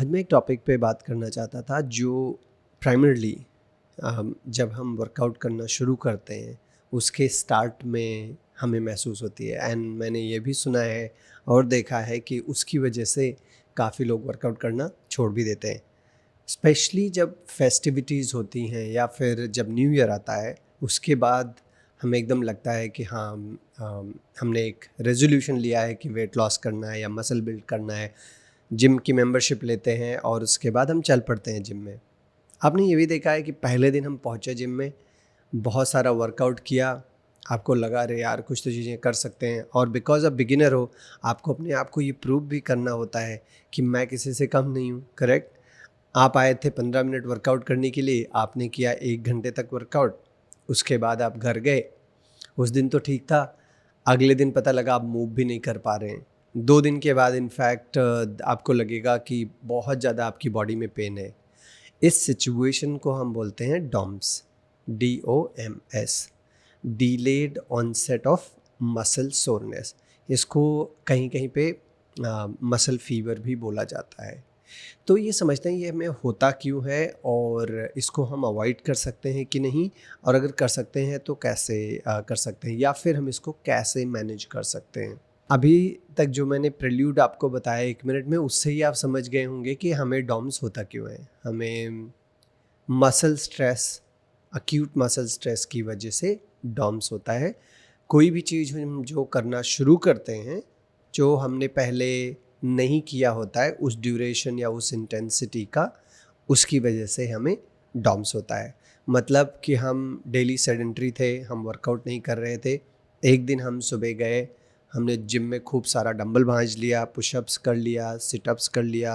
आज मैं एक टॉपिक पे बात करना चाहता था जो प्राइमरली जब हम वर्कआउट करना शुरू करते हैं उसके स्टार्ट में हमें महसूस होती है। एंड मैंने ये भी सुना है और देखा है कि उसकी वजह से काफ़ी लोग वर्कआउट करना छोड़ भी देते हैं, स्पेशली जब फेस्टिविटीज़ होती हैं या फिर जब न्यू ईयर आता है। उसके बाद हमें एकदम लगता है कि हाँ, हमने एक रेजोल्यूशन लिया है कि वेट लॉस करना है या मसल बिल्ड करना है। जिम की मेंबरशिप लेते हैं और उसके बाद हम चल पड़ते हैं जिम में। आपने ये भी देखा है कि पहले दिन हम पहुँचे जिम में, बहुत सारा वर्कआउट किया, आपको लगा अरे यार कुछ तो चीज़ें कर सकते हैं, और बिकॉज ऑफ बिगिनर हो आपको अपने आप को ये प्रूव भी करना होता है कि मैं किसी से कम नहीं हूँ। करेक्ट। आप आए थे 15 मिनट वर्कआउट करने के लिए, आपने किया 1 घंटे तक वर्कआउट, उसके बाद आप घर गए। उस दिन तो ठीक था, अगले दिन पता लगा आप मूव भी नहीं कर पा रहे हैं। 2 दिन के बाद इनफैक्ट आपको लगेगा कि बहुत ज़्यादा आपकी बॉडी में पेन है। इस सिचुएशन को हम बोलते हैं DOMS, DOMS, delayed onset of muscle soreness. इसको कहीं कहीं पे मसल फीवर भी बोला जाता है। तो ये समझते हैं ये हमें होता क्यों है और इसको हम अवॉइड कर सकते हैं कि नहीं, और अगर कर सकते हैं तो कैसे कर सकते हैं, या फिर हम इसको कैसे मैनेज कर सकते हैं। अभी तक जो मैंने प्रेल्यूड आपको बताया 1 मिनट में, उससे ही आप समझ गए होंगे कि हमें डॉम्स होता क्यों है। हमें muscle stress, acute muscle stress की वजह से डॉम्स होता है। कोई भी चीज़ हम जो करना शुरू करते हैं, जो हमने पहले नहीं किया होता है उस ड्यूरेशन या उस इंटेंसिटी का, उसकी वजह से हमें डॉम्स होता है। मतलब कि हम डेली सेडेंट्री थे, हम वर्कआउट नहीं कर रहे थे। एक दिन हम सुबह गए, हमने जिम में खूब सारा डंबल भांज लिया, पुशअप्स कर लिया, सिटअप्स कर लिया,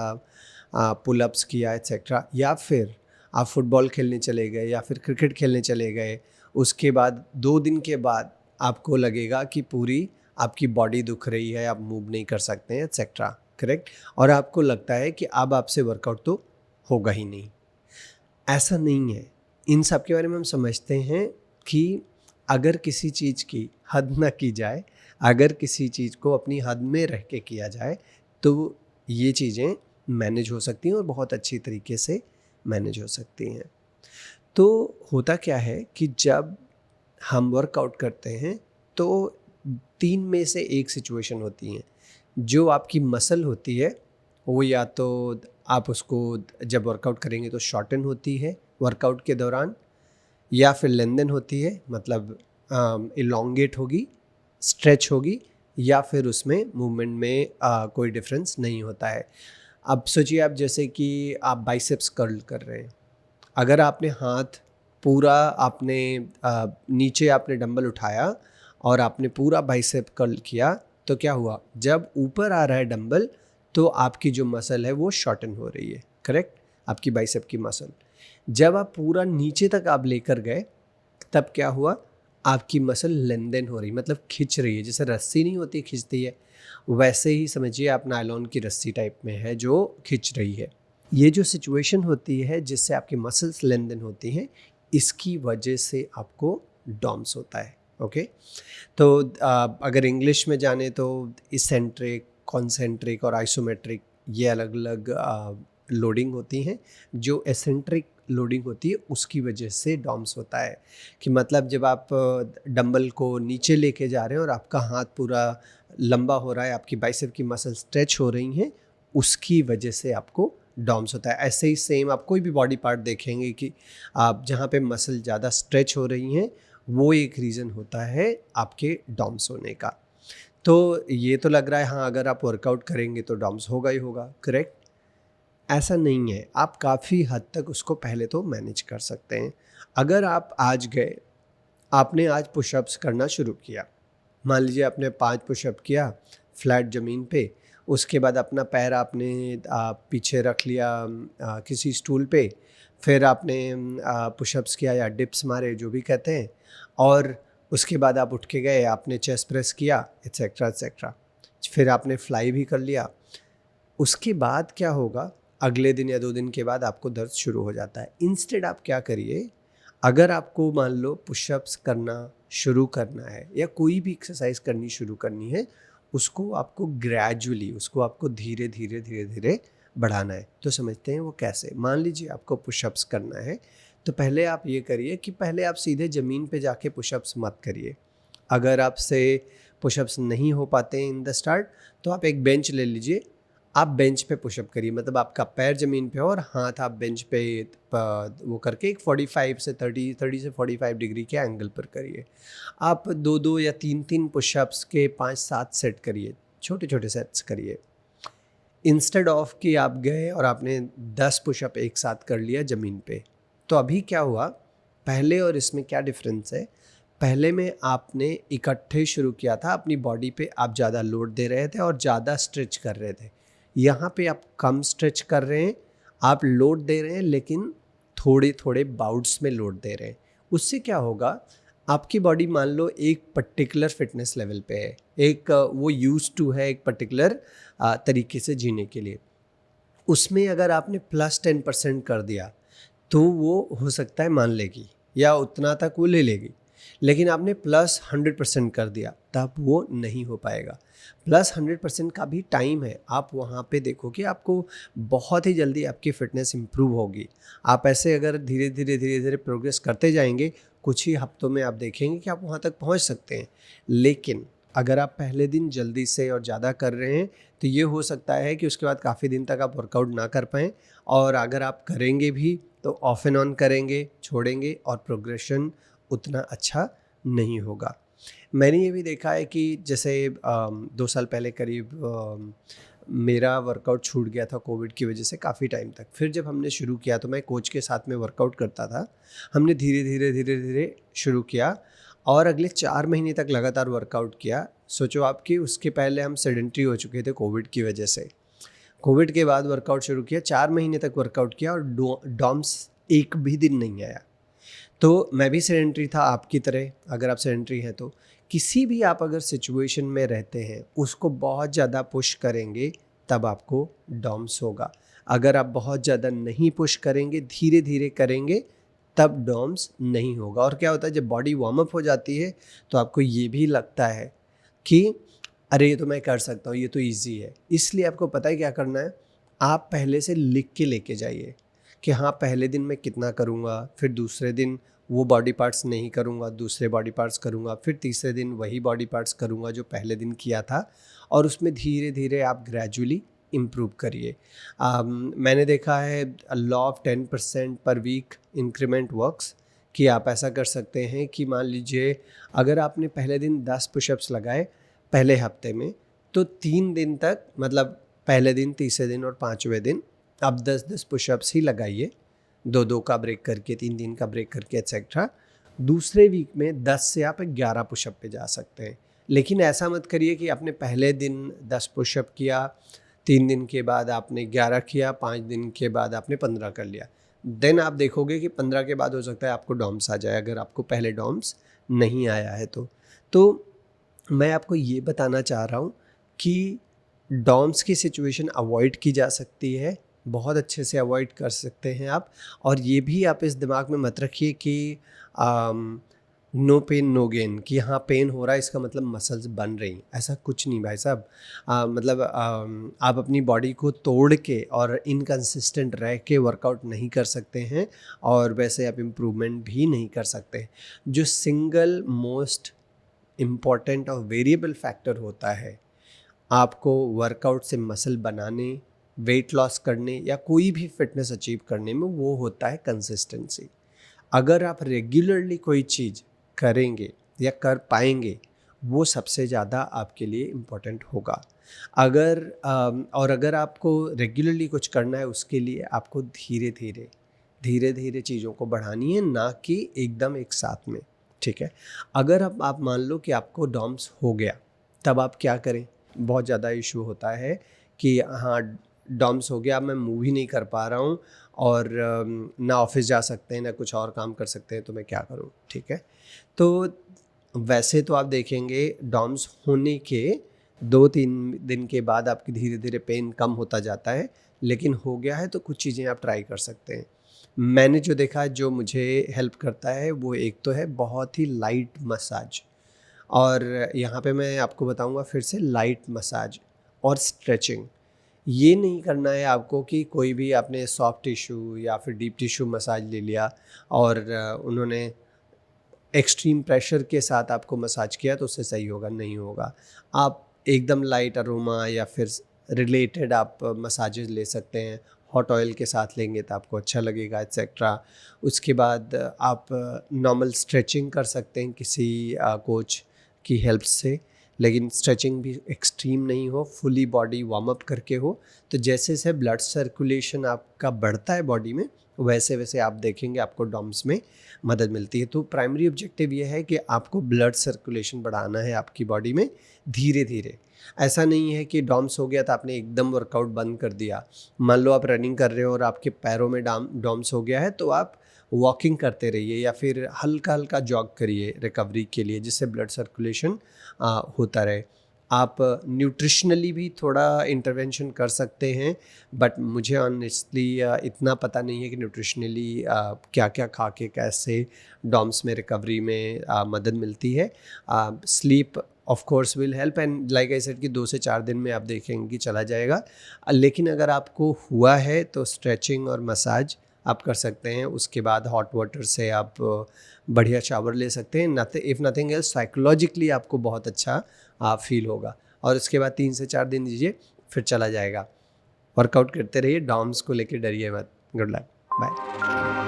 पुलअप्स किया एक्सेट्रा, या फिर आप फुटबॉल खेलने चले गए या फिर क्रिकेट खेलने चले गए। उसके बाद 2 दिन के बाद आपको लगेगा कि पूरी आपकी बॉडी दुख रही है, आप मूव नहीं कर सकते हैं एक्सेट्रा। करेक्ट। और आपको लगता है कि अब आपसे वर्कआउट तो होगा ही नहीं। ऐसा नहीं है। इन सब के बारे में हम समझते हैं कि अगर किसी चीज़ की हद ना की जाए, अगर किसी चीज़ को अपनी हद में रह के किया जाए, तो ये चीज़ें मैनेज हो सकती हैं और बहुत अच्छी तरीके से मैनेज हो सकती हैं। तो होता क्या है कि जब हम वर्कआउट करते हैं तो 3 में से एक सिचुएशन होती है। जो आपकी मसल होती है वो या तो आप उसको जब वर्कआउट करेंगे तो शॉर्टन होती है वर्कआउट के दौरान, या फिर लेंथन होती है, मतलब इलोंगेट होगी, स्ट्रेच होगी, या फिर उसमें मूवमेंट में कोई डिफरेंस नहीं होता है। अब सोचिए आप जैसे कि आप बाइसेप्स कर्ल कर रहे हैं। अगर आपने हाथ पूरा आपने नीचे आपने डंबल उठाया और आपने पूरा बाइसेप कर्ल किया, तो क्या हुआ, जब ऊपर आ रहा है डंबल तो आपकी जो मसल है वो शॉर्टन हो रही है। करेक्ट। आपकी बाइसेप की मसल, जब आप पूरा नीचे तक आप लेकर गए तब क्या हुआ, आपकी मसल लेंथन हो रही, मतलब खिंच रही है। जैसे रस्सी नहीं होती खिंचती है, वैसे ही समझिए आप नायलॉन की रस्सी टाइप में है जो खिंच रही है। ये जो सिचुएशन होती है जिससे आपकी मसल्स लेंथन होती हैं, इसकी वजह से आपको डॉम्स होता है। ओके। तो अगर इंग्लिश में जाने तो इसेंट्रिक, कॉन्सेंट्रिक और आइसोमेट्रिक, ये अलग अलग लोडिंग होती हैं। जो एसेंट्रिक लोडिंग होती है उसकी वजह से डॉम्स होता है। कि मतलब जब आप डंबल को नीचे लेके जा रहे हैं और आपका हाथ पूरा लंबा हो रहा है, आपकी बाइसेप की मसल स्ट्रेच हो रही हैं, उसकी वजह से आपको डॉम्स होता है। ऐसे ही सेम आप कोई भी बॉडी पार्ट देखेंगे कि आप जहाँ पे मसल ज़्यादा स्ट्रेच हो रही हैं, वो एक रीज़न होता है आपके डॉम्स होने का। तो ये तो लग रहा है हाँ, अगर आप वर्कआउट करेंगे तो डॉम्स होगा ही होगा। करेक्ट। ऐसा नहीं है, आप काफ़ी हद तक उसको पहले तो मैनेज कर सकते हैं। अगर आप आज गए, आपने आज पुशअप्स करना शुरू किया, मान लीजिए आपने 5 पुशअप किया फ्लैट ज़मीन पे, उसके बाद अपना पैर आपने पीछे रख लिया किसी स्टूल पे, फिर आपने पुशअप्स किया या डिप्स मारे, जो भी कहते हैं, और उसके बाद आप उठ के गए, आपने चेस्ट प्रेस किया एट्सेट्रा एट्सेट्रा, फिर आपने फ्लाई भी कर लिया। उसके बाद क्या होगा, अगले दिन या 2 दिन के बाद आपको दर्द शुरू हो जाता है। इंस्टेड आप क्या करिए, अगर आपको मान लो पुशअप्स करना शुरू करना है या कोई भी एक्सरसाइज करनी शुरू करनी है, उसको आपको ग्रेजुअली, उसको आपको धीरे धीरे धीरे धीरे बढ़ाना है। तो समझते हैं वो कैसे। मान लीजिए आपको पुशअप्स करना है, तो पहले आप ये करिए कि पहले आप सीधे ज़मीन पे जाके पुशअप्स मत करिए। अगर आपसे पुशअप्स नहीं हो पाते हैं इन द स्टार्ट, तो आप एक बेंच ले लीजिए, आप बेंच पे पुशअप करिए। मतलब आपका पैर ज़मीन पे हो और हाथ आप बेंच पे वो करके एक 45 से 30 से 45 डिग्री के एंगल पर करिए। आप 2-2 या 3-3 पुशअप्स के 5-7 सेट करिए, छोटे छोटे सेट्स करिए। इंस्टेड ऑफ कि आप गए और आपने 10 पुशअप एक साथ कर लिया ज़मीन पे। तो अभी क्या हुआ, पहले और इसमें क्या डिफरेंस है, पहले में आपने इकट्ठे शुरू किया था, अपनी बॉडी पे आप ज़्यादा लोड दे रहे थे और ज़्यादा स्ट्रेच कर रहे थे। यहाँ पे आप कम स्ट्रेच कर रहे हैं, आप लोड दे रहे हैं लेकिन थोड़े थोड़े बाउट्स में लोड दे रहे हैं। उससे क्या होगा, आपकी बॉडी मान लो एक पर्टिकुलर फिटनेस लेवल पे है, एक वो यूज टू है एक पर्टिकुलर तरीके से जीने के लिए। उसमें अगर आपने +10% कर दिया तो वो हो सकता है मान लेगी या उतना तक वो ले लेगी, लेकिन आपने +100% कर दिया तब वो नहीं हो पाएगा। +100% का भी टाइम है, आप वहाँ पे देखो कि आपको बहुत ही जल्दी आपकी फ़िटनेस इम्प्रूव होगी। आप ऐसे अगर धीरे धीरे प्रोग्रेस करते जाएंगे, कुछ ही हफ्तों में आप देखेंगे कि आप वहाँ तक पहुँच सकते हैं। लेकिन अगर आप पहले दिन जल्दी से और ज़्यादा कर रहे हैं, तो ये हो सकता है कि उसके बाद काफ़ी दिन तक आप वर्कआउट ना कर पाएँ, और अगर आप करेंगे भी तो ऑफ एंड ऑन करेंगे, छोड़ेंगे और प्रोग्रेशन उतना अच्छा नहीं होगा। मैंने ये भी देखा है कि जैसे 2 साल पहले करीब मेरा वर्कआउट छूट गया था कोविड की वजह से काफ़ी टाइम तक। फिर जब हमने शुरू किया तो मैं कोच के साथ में वर्कआउट करता था। हमने धीरे धीरे शुरू किया और अगले 4 महीने तक लगातार वर्कआउट किया। सोचो आप कि उसके पहले हम सेडेंटरी हो चुके थे कोविड की वजह से। कोविड के बाद वर्कआउट शुरू किया, 4 महीने तक वर्कआउट किया और डॉम्स एक भी दिन नहीं आया। तो मैं भी सेडेंटरी था आपकी तरह, अगर आप सेडेंटरी हैं तो किसी भी आप अगर सिचुएशन में रहते हैं, उसको बहुत ज़्यादा पुश करेंगे तब आपको डॉम्स होगा। अगर आप बहुत ज़्यादा नहीं पुश करेंगे, धीरे धीरे करेंगे, तब डॉम्स नहीं होगा। और क्या होता है, जब बॉडी वार्म अप हो जाती है तो आपको ये भी लगता है कि अरे ये तो मैं कर सकता हूँ, ये तो ईजी है। इसलिए आपको पता है क्या करना है, आप पहले से लिख के लेके जाइए कि हाँ पहले दिन मैं कितना करूँगा, फिर दूसरे दिन वो बॉडी पार्ट्स नहीं करूँगा, दूसरे बॉडी पार्ट्स करूँगा, फिर तीसरे दिन वही बॉडी पार्ट्स करूँगा जो पहले दिन किया था, और उसमें धीरे धीरे आप ग्रेजुअली इम्प्रूव करिए। मैंने देखा है लॉ ऑफ 10% पर वीक इंक्रीमेंट वर्क्स, कि आप ऐसा कर सकते हैं कि मान लीजिए अगर आपने पहले दिन 10 पुशअप्स लगाए पहले हफ्ते में, तो 3 दिन तक, मतलब पहले दिन, तीसरे दिन और 5वें दिन आप 10-10 पुशअप्स ही लगाइए, 2-2 का ब्रेक करके, 3-3 का ब्रेक करके एक्सेट्रा। दूसरे वीक में 10 से आप 11 पुशअप पे जा सकते हैं। लेकिन ऐसा मत करिए कि आपने पहले दिन 10 पुशअप किया, 3 दिन के बाद आपने 11 किया, 5 दिन के बाद आपने 15 कर लिया। देन आप देखोगे कि 15 के बाद हो सकता है आपको डॉम्स आ जाए, अगर आपको पहले डॉम्स नहीं आया है तो मैं आपको ये बताना चाह रहा हूँ कि डॉम्स की सिचुएशन अवॉइड की जा सकती है, बहुत अच्छे से अवॉइड कर सकते हैं आप। और ये भी आप इस दिमाग में मत रखिए कि नो पेन नो गेन, कि हाँ पेन हो रहा है इसका मतलब मसल्स बन रही, ऐसा कुछ नहीं भाई साहब। मतलब आप अपनी बॉडी को तोड़ के और इनकंसिस्टेंट रह के वर्कआउट नहीं कर सकते हैं, और वैसे आप इम्प्रूवमेंट भी नहीं कर सकते। जो सिंगल मोस्ट इम्पॉर्टेंट और वेरिएबल फैक्टर होता है आपको वर्कआउट से मसल बनाने, वेट लॉस करने या कोई भी फिटनेस अचीव करने में, वो होता है कंसिस्टेंसी। अगर आप रेगुलरली कोई चीज़ करेंगे या कर पाएंगे, वो सबसे ज़्यादा आपके लिए इम्पोर्टेंट होगा। अगर आपको रेगुलरली कुछ करना है, उसके लिए आपको धीरे धीरे चीज़ों को बढ़ानी है, ना कि एकदम एक साथ में। ठीक है, अगर अब आप मान लो कि आपको डॉम्स हो गया, तब आप क्या करें। बहुत ज़्यादा इशू होता है कि हाँ डॉम्स हो गया, मैं मूव ही नहीं कर पा रहा हूँ, और ना ऑफिस जा सकते हैं ना कुछ और काम कर सकते हैं, तो मैं क्या करूँ। ठीक है, तो वैसे तो आप देखेंगे डॉम्स होने के 2-3 दिन के बाद आपकी धीरे धीरे पेन कम होता जाता है, लेकिन हो गया है तो कुछ चीज़ें आप ट्राई कर सकते हैं। मैंने जो देखा है, जो मुझे हेल्प करता है, वो एक तो है बहुत ही लाइट मसाज, और यहाँ पे मैं आपको बताऊँगा फिर से, लाइट मसाज और स्ट्रेचिंग, ये नहीं करना है आपको कि कोई भी आपने सॉफ्ट टिश्यू या फिर डीप टिश्यू मसाज ले लिया और उन्होंने एक्सट्रीम प्रेशर के साथ आपको मसाज किया तो उससे सही होगा, नहीं होगा। आप एकदम लाइट अरोमा या फिर रिलेटेड आप मसाजेस ले सकते हैं, हॉट ऑयल के साथ लेंगे तो आपको अच्छा लगेगा एक्सेट्रा। उसके बाद आप नॉर्मल स्ट्रेचिंग कर सकते हैं किसी कोच की हेल्प से, लेकिन स्ट्रेचिंग भी एक्सट्रीम नहीं हो, फुली बॉडी वार्म अप करके हो। तो जैसे जैसे ब्लड सर्कुलेशन आपका बढ़ता है बॉडी में, वैसे वैसे आप देखेंगे आपको डॉम्स में मदद मिलती है। तो प्राइमरी ऑब्जेक्टिव ये है कि आपको ब्लड सर्कुलेशन बढ़ाना है आपकी बॉडी में धीरे धीरे। ऐसा नहीं है कि डॉम्स हो गया तो आपने एकदम वर्कआउट बंद कर दिया। मान लो आप रनिंग कर रहे हो और आपके पैरों में डॉम्स हो गया है, तो आप वॉकिंग करते रहिए या फिर हल्का हल्का जॉग करिए रिकवरी के लिए, जिससे ब्लड सर्कुलेशन होता रहे। आप न्यूट्रिशनली भी थोड़ा इंटरवेंशन कर सकते हैं, बट मुझे ऑनेस्टली इतना पता नहीं है कि न्यूट्रिशनली क्या क्या खा के कैसे डॉम्स में रिकवरी में मदद मिलती है। Sleep of course will help, and like I said कि 2 से 4 दिन में आप देखेंगे कि चला जाएगा। लेकिन अगर आपको हुआ है तो स्ट्रेचिंग और मसाज आप कर सकते हैं। उसके बाद हॉट वाटर से आप बढ़िया शावर ले सकते हैं। इफ़ नथिंग एल्स साइकोलॉजिकली आपको बहुत अच्छा फील होगा। और उसके बाद 3 से 4 दिन दीजिए, फिर चला जाएगा। वर्कआउट करते रहिए, डॉम्स को लेके डरिए मत। Good luck, bye.